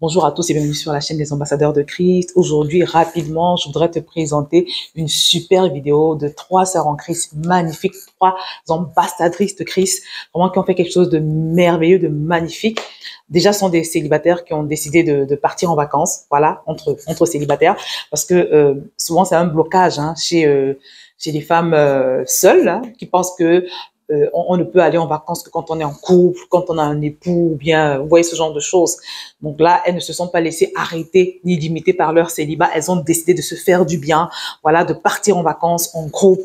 Bonjour à tous et bienvenue sur la chaîne des ambassadeurs de Christ. Aujourd'hui, rapidement, je voudrais te présenter une super vidéo de 3 sœurs en Christ magnifiques, 3 ambassadrices de Christ, vraiment qui ont fait quelque chose de merveilleux, de magnifique. Déjà, ce sont des célibataires qui ont décidé de partir en vacances, voilà, entre célibataires, parce que souvent c'est un blocage chez les femmes seules qui pensent que on ne peut aller en vacances que quand on est en couple, quand on a un époux, ou bien, vous voyez ce genre de choses. Donc là, elles ne se sont pas laissées arrêter ni limiter par leur célibat. Elles ont décidé de se faire du bien, voilà, de partir en vacances en groupe.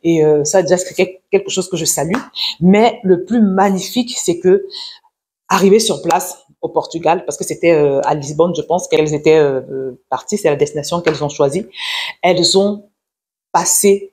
Et ça, déjà, c'est quelque chose que je salue. Mais le plus magnifique, c'est que arriver sur place au Portugal, parce que c'était à Lisbonne, je pense qu'elles étaient parties, c'est la destination qu'elles ont choisie. Elles ont passé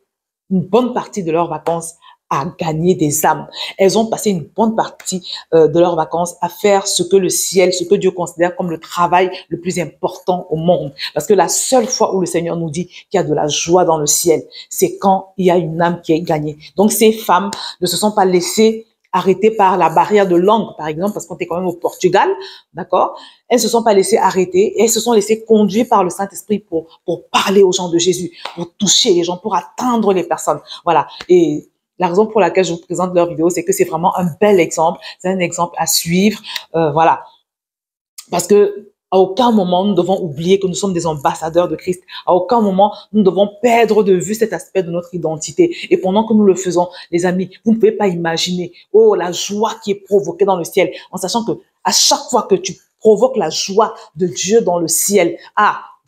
une bonne partie de leurs vacances à gagner des âmes. Elles ont passé une bonne partie de leurs vacances à faire ce que le ciel, ce que Dieu considère comme le travail le plus important au monde. Parce que la seule fois où le Seigneur nous dit qu'il y a de la joie dans le ciel, c'est quand il y a une âme qui est gagnée. Donc ces femmes ne se sont pas laissées arrêter par la barrière de langue, par exemple, parce qu'on était quand même au Portugal, d'accord? Elles se sont pas laissées arrêter et elles se sont laissées conduire par le Saint-Esprit pour parler aux gens de Jésus, pour toucher les gens, pour atteindre les personnes. Voilà. Et la raison pour laquelle je vous présente leur vidéo, c'est que c'est vraiment un bel exemple. C'est un exemple à suivre. Voilà. Parce que à aucun moment, nous devons oublier que nous sommes des ambassadeurs de Christ. À aucun moment, nous devons perdre de vue cet aspect de notre identité. Et pendant que nous le faisons, les amis, vous ne pouvez pas imaginer, la joie qui est provoquée dans le ciel, en sachant que à chaque fois que tu provoques la joie de Dieu dans le ciel,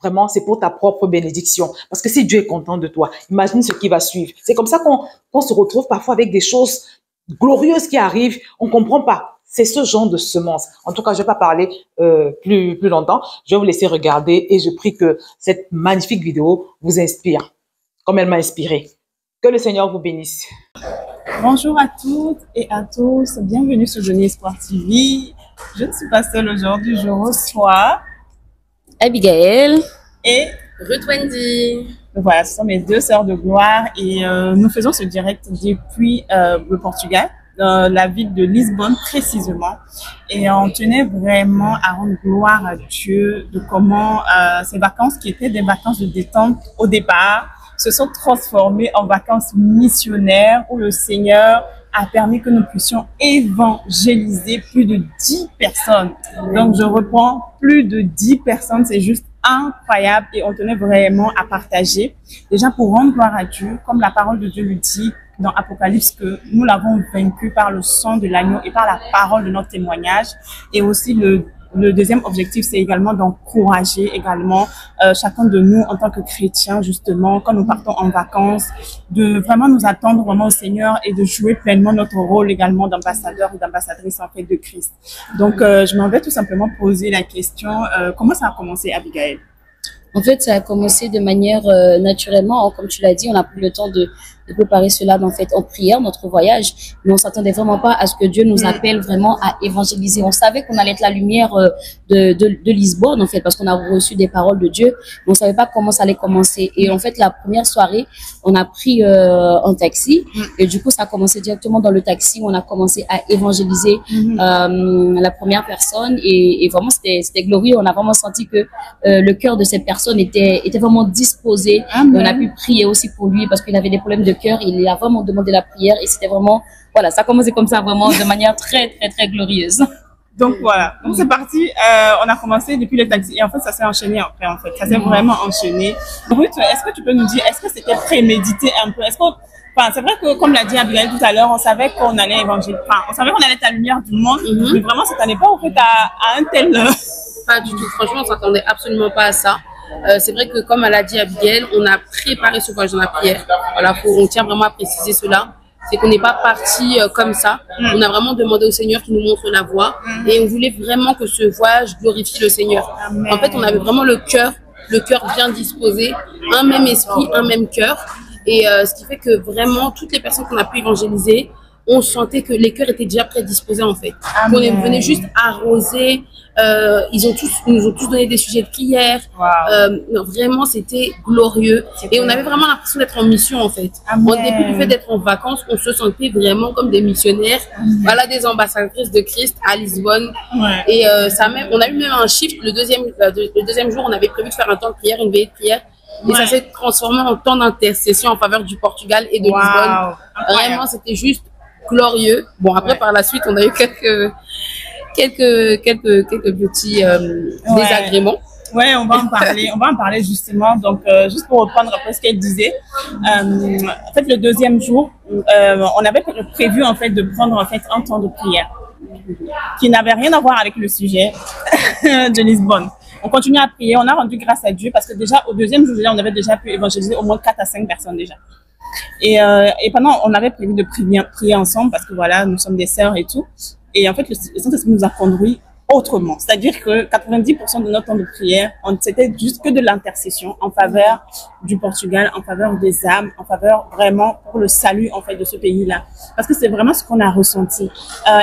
vraiment, c'est pour ta propre bénédiction. Parce que si Dieu est content de toi, imagine ce qui va suivre. C'est comme ça qu'on se retrouve parfois avec des choses glorieuses qui arrivent. On comprend pas. C'est ce genre de semence. En tout cas, je vais pas parler plus longtemps. Je vais vous laisser regarder et je prie que cette magnifique vidéo vous inspire, comme elle m'a inspiré. Que le Seigneur vous bénisse. Bonjour à toutes et à tous. Bienvenue sur Jeunesse Espoir TV. Je ne suis pas seule aujourd'hui. Je reçois Abigail et Ruth Wendy. Voilà, ce sont mes 2 sœurs de gloire et nous faisons ce direct depuis le Portugal, dans la ville de Lisbonne précisément. Et on tenait vraiment à rendre gloire à Dieu de comment ces vacances qui étaient des vacances de détente au départ se sont transformées en vacances missionnaires où le Seigneur a permis que nous puissions évangéliser plus de 10 personnes. Donc, je reprends, plus de 10 personnes, c'est juste incroyable et on tenait vraiment à partager. Déjà, pour rendre gloire à Dieu, comme la parole de Dieu le dit dans Apocalypse, que nous l'avons vaincu par le sang de l'agneau et par la parole de notre témoignage. Et aussi, le deuxième objectif, c'est également d'encourager également chacun de nous en tant que chrétiens, justement, quand nous partons en vacances, de vraiment nous attendre vraiment au Seigneur et de jouer pleinement notre rôle également d'ambassadeur et d'ambassadrice en fait de Christ. Donc, je m'en vais tout simplement poser la question, comment ça a commencé, Abigail? En fait, ça a commencé de manière naturellement. Comme tu l'as dit, on a pris le temps de préparer cela en fait en prière, notre voyage. Mais on s'attendait vraiment pas à ce que Dieu nous appelle vraiment à évangéliser. On savait qu'on allait être la lumière de Lisbonne en fait, parce qu'on a reçu des paroles de Dieu. Mais on savait pas comment ça allait commencer. Et en fait, la première soirée, on a pris un taxi. Et du coup, ça a commencé directement dans le taxi où on a commencé à évangéliser la première personne. Et vraiment, c'était glorieux. On a vraiment senti que le cœur de cette personne était vraiment disposé. On a pu prier aussi pour lui parce qu'il avait des problèmes de cœur. Il a vraiment demandé la prière et c'était vraiment, voilà, ça a commencé comme ça vraiment de manière très, très, très glorieuse. Donc voilà, donc c'est parti, on a commencé depuis le taxi et en fait ça s'est enchaîné après en fait, ça s'est vraiment enchaîné. Ruth, est-ce que tu peux nous dire, est-ce que c'était prémédité un peu? Enfin, c'est vrai que comme l'a dit Abigail tout à l'heure, on savait qu'on allait évangéliser, enfin, on savait qu'on allait être la lumière du monde, mais vraiment ça n'allait pas en fait à un tel... Pas du tout, franchement on s'attendait absolument pas à ça. C'est vrai que comme elle a dit Abigail, on a préparé ce voyage dans la prière. Voilà, on tient vraiment à préciser cela. C'est qu'on n'est pas parti comme ça. On a vraiment demandé au Seigneur qu'il nous montre la voie et on voulait vraiment que ce voyage glorifie le Seigneur. Amen. En fait, on avait vraiment le cœur bien disposé, un même esprit, un même cœur. Et ce qui fait que vraiment, toutes les personnes qu'on a pu évangéliser, on sentait que les cœurs étaient déjà prédisposés en fait. On venait juste arroser Ils nous ont tous donné des sujets de prière. Wow. Vraiment, c'était glorieux. Et on avait vraiment l'impression d'être en mission, en fait. Amen. Au début du fait d'être en vacances, on se sentait vraiment comme des missionnaires. Voilà, des ambassadrices de Christ à Lisbonne. Ouais. Et on a eu même un shift. Le deuxième jour, on avait prévu de faire un temps de prière, une veillée de prière. Et ça s'est transformé en temps d'intercession en faveur du Portugal et de Lisbonne. Vraiment, c'était juste glorieux. Bon, après, par la suite, on a eu quelques petits désagréments. Ouais, on va en parler justement. Donc, juste pour reprendre après ce qu'elle disait, en fait, le deuxième jour, on avait prévu en fait de prendre en fait un temps de prière qui n'avait rien à voir avec le sujet de Lisbonne. On continue à prier, on a rendu grâce à Dieu parce que déjà au deuxième jour, on avait déjà pu évangéliser au moins 4 à 5 personnes déjà. Et pendant, on avait prévu de prier ensemble parce que voilà, nous sommes des sœurs et tout. Et en fait, le Saint-Esprit nous a conduits autrement. C'est-à-dire que 90% de notre temps de prière, c'était juste que de l'intercession en faveur du Portugal, en faveur des âmes, en faveur vraiment pour le salut en fait de ce pays-là. Parce que c'est vraiment ce qu'on a ressenti.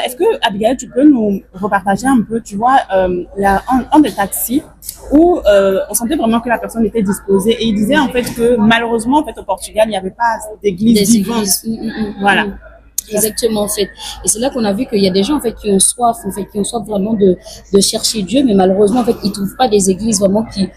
Est-ce que Abigail, tu peux nous repartager un peu, tu vois, un des taxis où on sentait vraiment que la personne était disposée et il disait en fait que malheureusement en fait au Portugal il n'y avait pas d'église vivante. Voilà. Exactement, en fait. Et c'est là qu'on a vu qu'il y a des gens, en fait, qui ont soif vraiment de chercher Dieu, mais malheureusement, en fait, ils trouvent pas des églises vraiment en fait,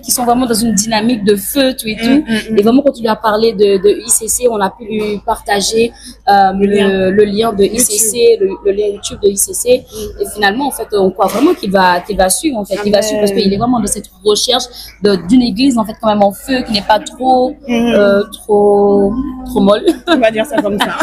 qui sont vraiment dans une dynamique de feu, tout et tout. Et vraiment, quand tu lui as parlé de ICC, on a pu lui partager le lien de ICC, le lien YouTube de ICC. Et finalement, en fait, on croit vraiment qu'il va suivre, en fait. Il va suivre parce qu'il est vraiment dans cette recherche d'une église, en fait, quand même en feu, qui n'est pas trop molle. On va dire ça comme ça.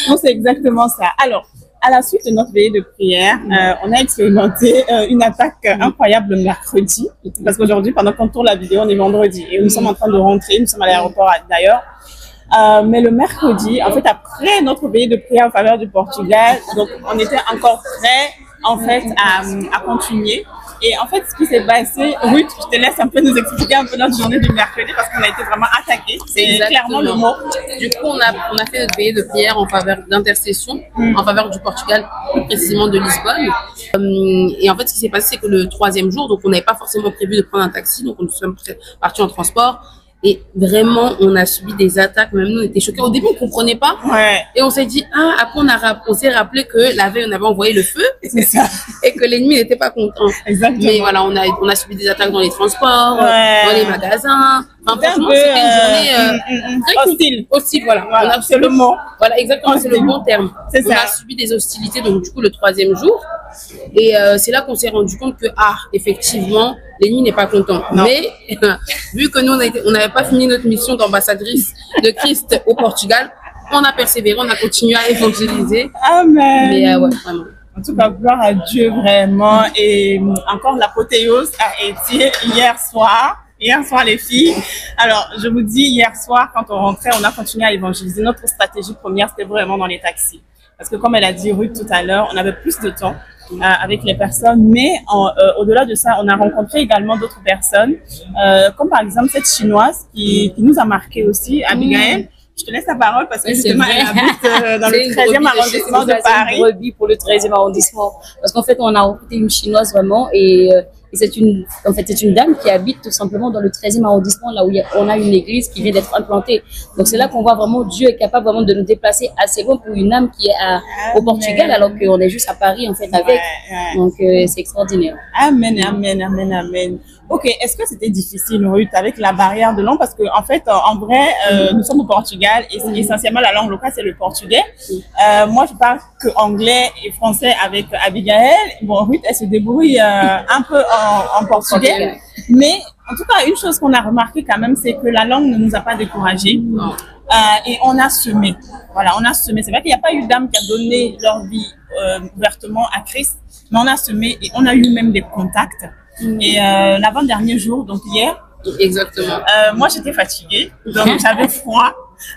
Non, c'est exactement ça. Alors, à la suite de notre veillée de prière, on a expérimenté une attaque incroyable le mercredi. Parce qu'aujourd'hui, pendant qu'on tourne la vidéo, on est vendredi. Et nous sommes en train de rentrer. Nous sommes à l'aéroport d'ailleurs. Mais le mercredi, en fait, après notre veillée de prière en faveur du Portugal, donc on était encore prêts, en fait, à continuer. Et en fait, ce qui s'est passé, Ruth, je te laisse un peu nous expliquer un peu notre journée du mercredi parce qu'on a été vraiment attaqués. C'est clairement le mot. Du coup, on a fait notre veillée de prière en faveur d'intercession, en faveur du Portugal, plus précisément de Lisbonne. Et en fait, ce qui s'est passé, c'est que le troisième jour, donc on n'avait pas forcément prévu de prendre un taxi, donc nous sommes partis en transport. Et vraiment, on a subi des attaques. Même nous, on était choqués. Au début, on comprenait pas. Ouais. Et on s'est dit, après, on s'est rappelé que la veille, on avait envoyé le feu. C'est ça. Et que l'ennemi n'était pas content. Exactement. Mais voilà, on a subi des attaques dans les transports, dans les magasins. Enfin, franchement, c'était une journée très hostile. Voilà. C'est le mot. Voilà, exactement, c'est le bon terme. C'est ça. On a subi des hostilités, donc du coup, le troisième jour. Et c'est là qu'on s'est rendu compte que, effectivement, l'ennemi n'est pas content. Non. Mais vu que nous, on n'avait pas fini notre mission d'ambassadrice de Christ au Portugal, on a persévéré, on a continué à évangéliser. Amen. Mais ouais, vraiment. En tout cas, gloire à Dieu vraiment. Et encore l'apothéose a été hier soir. Hier soir, les filles. Alors, je vous dis, hier soir, quand on rentrait, on a continué à évangéliser. Notre stratégie première, c'était vraiment dans les taxis. Parce que comme elle a dit Ruth tout à l'heure, on avait plus de temps avec les personnes. Mais au-delà de ça, on a rencontré également d'autres personnes. Comme par exemple cette Chinoise qui nous a marqué aussi, Abigail. Je te laisse la parole parce que justement, elle habite dans le 13e arrondissement de Paris. C'est une brebis pour le 13e arrondissement. Parce qu'en fait, on a rencontré une Chinoise vraiment et c'est une dame qui habite tout simplement dans le 13e arrondissement, là où on a une église qui vient d'être implantée. Donc c'est là qu'on voit vraiment Dieu est capable vraiment de nous déplacer assez loin pour une âme qui est au Portugal, alors qu'on est juste à Paris en fait avec. Donc c'est extraordinaire. Amen, amen, amen, amen. Ok, est-ce que c'était difficile, Ruth, avec la barrière de langue? Parce que en fait, en vrai, nous sommes au Portugal et essentiellement la langue locale, c'est le portugais. Moi, je parle que anglais et français avec Abigail. Bon, Ruth, elle se débrouille un peu en portugais. Mais en tout cas, une chose qu'on a remarqué quand même, c'est que la langue ne nous a pas découragés. Et on a semé. Voilà, on a semé. C'est vrai qu'il n'y a pas eu d'âme qui a donné leur vie ouvertement à Christ, mais on a semé et on a eu même des contacts. Et l'avant-dernier jour, donc hier, exactement. Moi j'étais fatiguée, donc j'avais froid,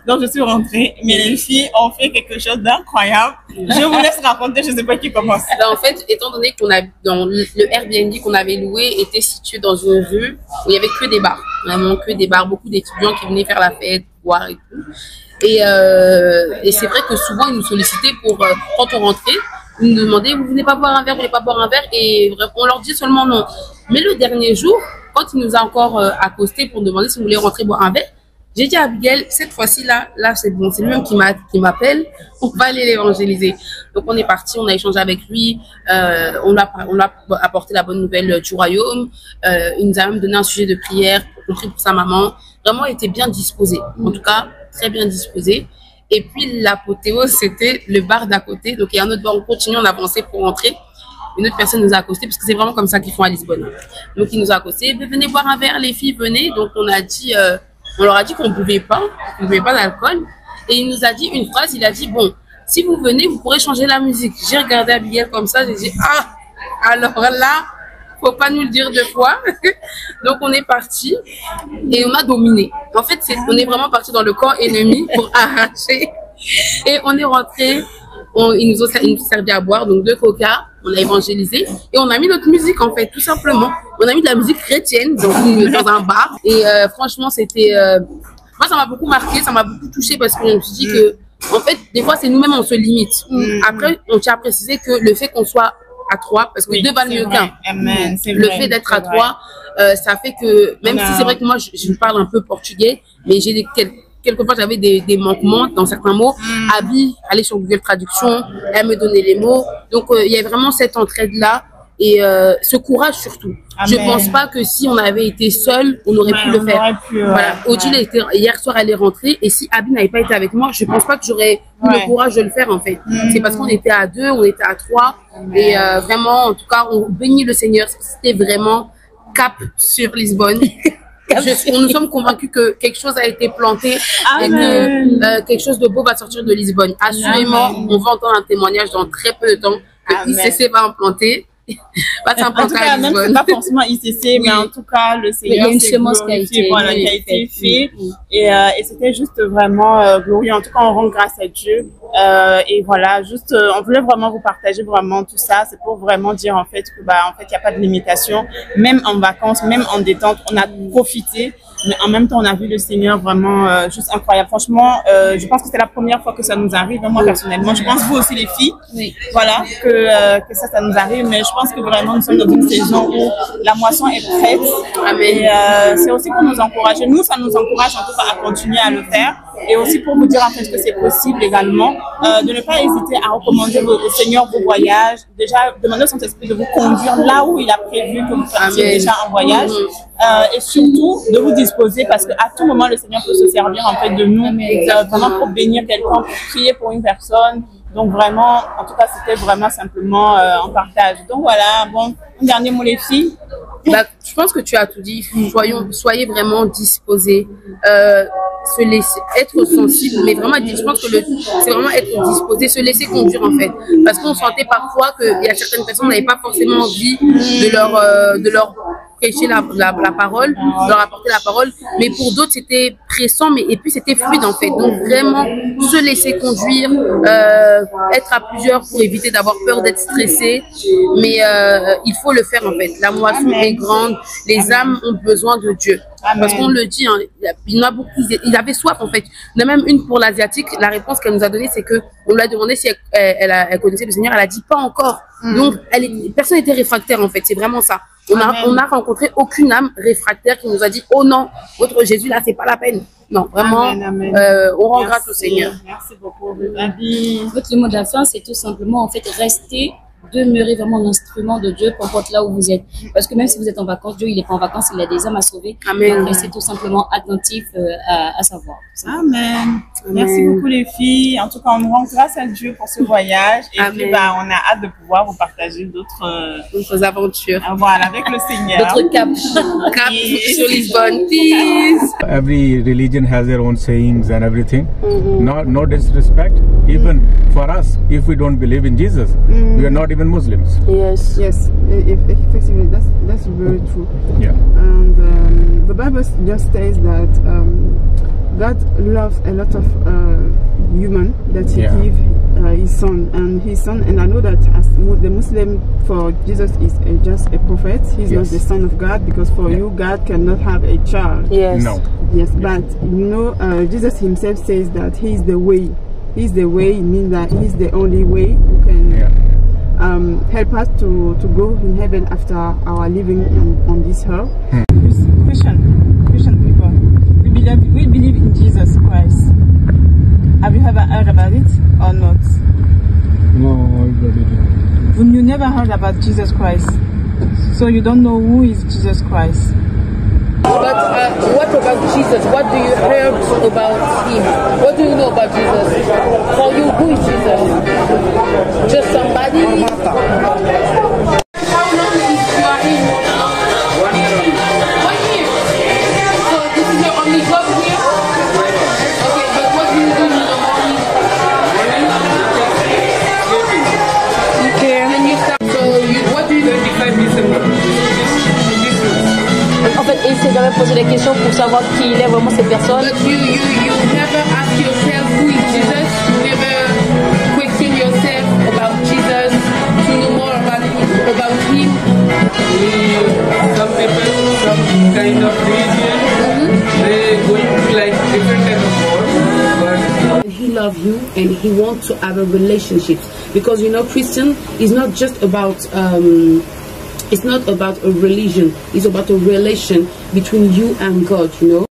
donc je suis rentrée. Mais les filles ont fait quelque chose d'incroyable. Je vous laisse raconter, je ne sais pas qui commence. En fait, étant donné qu'on a dans le Airbnb qu'on avait loué était situé dans une rue où il y avait que des bars, vraiment que des bars, beaucoup d'étudiants qui venaient faire la fête, boire et tout. Et c'est vrai que souvent ils nous sollicitaient pour quand on rentrait. Ils nous demandaient, vous venez pas boire un verre, vous voulez pas boire un verre, et on leur dit seulement non. Mais le dernier jour, quand il nous a encore accosté pour demander si vous voulez rentrer boire un verre, j'ai dit à Abigail, cette fois-ci là c'est bon, c'est lui-même qui m'appelle, on va aller l'évangéliser. Donc on est parti, on a échangé avec lui, on a apporté la bonne nouvelle du royaume, il nous a même donné un sujet de prière, compris pour sa maman. Vraiment, il était bien disposé, en tout cas très bien disposé. Et puis l'apothéose, c'était le bar d'à côté. Donc il y a un autre bar, on continue, on avançait pour rentrer. Une autre personne nous a accosté, parce que c'est vraiment comme ça qu'ils font à Lisbonne. Donc il nous a accosté, venez boire un verre, les filles, venez. Donc on leur a dit qu'on ne buvait pas d'alcool. Et il nous a dit une phrase, il a dit, bon, si vous venez, vous pourrez changer la musique. J'ai regardé Abigail comme ça, j'ai dit, ah, alors là, faut pas nous le dire deux fois. Donc on est parti et on a dominé. En fait, on est vraiment parti dans le camp ennemi pour arracher. Et on est rentré, ils nous ont servi à boire, donc 2 coca, on a évangélisé et on a mis notre musique en fait, tout simplement. On a mis de la musique chrétienne donc, dans un bar et franchement c'était... moi ça m'a beaucoup marqué, ça m'a beaucoup touché parce que je me suis dit que en fait des fois c'est nous-mêmes on se limite. Après on tient à préciser que le fait qu'on soit à 3, parce que 2 valent mieux qu'un. Le fait d'être à 3, ça fait que même si c'est vrai que moi je parle un peu portugais, mais j'ai quelquefois j'avais des manquements dans certains mots. Abby allait sur Google Traduction, elle me donnait les mots. Donc il y a vraiment cette entraide-là et ce courage surtout. Amen. Je pense pas que si on avait été seul, on aurait pu le faire. Voilà. Odile hier soir elle est rentrée et si Abby n'avait pas été avec moi, je pense pas que j'aurais eu le courage de le faire en fait. C'est parce qu'on était à 2, on était à 3 et vraiment en tout cas on bénit le Seigneur. C'était vraiment cap sur Lisbonne. Nous sommes convaincus que quelque chose a été planté. Amen. Et que quelque chose de beau va sortir de Lisbonne. Assurément, on va entendre un témoignage dans très peu de temps que ICC va implanter. En tout cas, même c'est pas forcément ICC, mais en tout cas, le Seigneur, il y a une semence qui a été faite. Et c'était juste vraiment glorieux. En tout cas, on rend grâce à Dieu. Et voilà, juste, on voulait vraiment vous partager vraiment tout ça. C'est pour vraiment dire en fait que, en fait, il n'y a pas de limitation. Même en vacances, même en détente, on a profité. Mais en même temps, on a vu le Seigneur vraiment juste incroyable. Franchement, je pense que c'est la première fois que ça nous arrive. Moi, personnellement, je pense vous aussi les filles. Oui. Voilà, que ça nous arrive. Mais je pense que vraiment, nous sommes dans une saison où la moisson est prête. Et c'est aussi pour nous encourager. Nous, ça nous encourage en tout cas à continuer à le faire. Et aussi pour vous dire en fait que c'est possible également de ne pas hésiter à recommander au Seigneur vos voyages. Déjà, demandez au Saint-Esprit de vous conduire là où il a prévu que vous partiez déjà en voyage. Et surtout de vous disposer parce qu'à tout moment le Seigneur peut se servir en fait de nous vraiment pour bénir quelqu'un, pour prier pour une personne. Donc vraiment, en tout cas c'était vraiment simplement en partage. Donc voilà, bon, un dernier mot les filles. Je pense que tu as tout dit. Soyez vraiment disposés, se laisser être sensible, mais vraiment, je pense que c'est vraiment être disposé, se laisser conduire en fait, parce qu'on sentait parfois qu'il y a certaines personnes n'avaient pas forcément envie de leur prêcher la parole, de leur apporter la parole, mais pour d'autres c'était pressant, et puis c'était fluide en fait. Donc vraiment se laisser conduire, être à plusieurs pour éviter d'avoir peur d'être stressé, mais il faut le faire en fait. La moisson est grande, les âmes ont besoin de Dieu. Parce qu'on le dit, hein, il y en a beaucoup, ils avaient soif en fait. Il y en a même une pour l'asiatique, la réponse qu'elle nous a donnée, c'est que on lui a demandé si elle connaissait le Seigneur, elle a dit pas encore. Donc personne n'était réfractaire en fait, c'est vraiment ça. On a rencontré aucune âme réfractaire qui nous a dit oh non, votre Jésus là c'est pas la peine. Non, vraiment, on rend grâce au Seigneur. Merci beaucoup, Abby. Votre mot de la fin, c'est tout simplement en fait rester, demeurer vraiment l'instrument de Dieu, peu importe là où vous êtes. Parce que même si vous êtes en vacances, Dieu il n'est pas en vacances, il a des âmes à sauver. Amen. Donc restez tout simplement attentif à savoir. Amen. Merci beaucoup les filles. En tout cas, on rend grâce à Dieu pour ce voyage. Et puis, on a hâte de pouvoir vous partager d'autres aventures. Voilà, avec le Seigneur. D'autres caps. Cap sur Lisbonne. Peace. Every religion has their own sayings and everything. No disrespect. Even for us, if we don't believe in Jesus, we are not even Muslims. Yes. Effectively, that's very true. Yeah. And the Bible just says that God loves a lot of human that He gave His Son, and I know that as the Muslim, for Jesus is just a prophet. He's not the Son of God, because for you God cannot have a child. Yes. No. Yes, but Jesus Himself says that He is the way. He's the way, means that He's the only way who can help us to go in heaven after our living on this earth. Christian people, we believe in Jesus Christ. Have you ever heard about it or not? No, You never heard about Jesus Christ, so you don't know who is Jesus Christ. But what about Jesus? What do you heard about him? What do you know about Jesus? For you, who is Jesus? Just somebody? How long is you are in? 1 year. 1 year? So this is your only job here? Okay, but what do you do in the morning? Okay. And you start, so what do you do? 25 December. En fait, il s'est jamais posé des questions pour savoir qui il est vraiment cette personne. But you never ask yourself who is Jesus. You never question yourself about Jesus to know more about him. Some people, some kind of religion, they going to like different kind of God, but he loves you and he wants to have a relationship, because you know Christian is not just about it's not about a religion, it's about a relation between you and God, you know.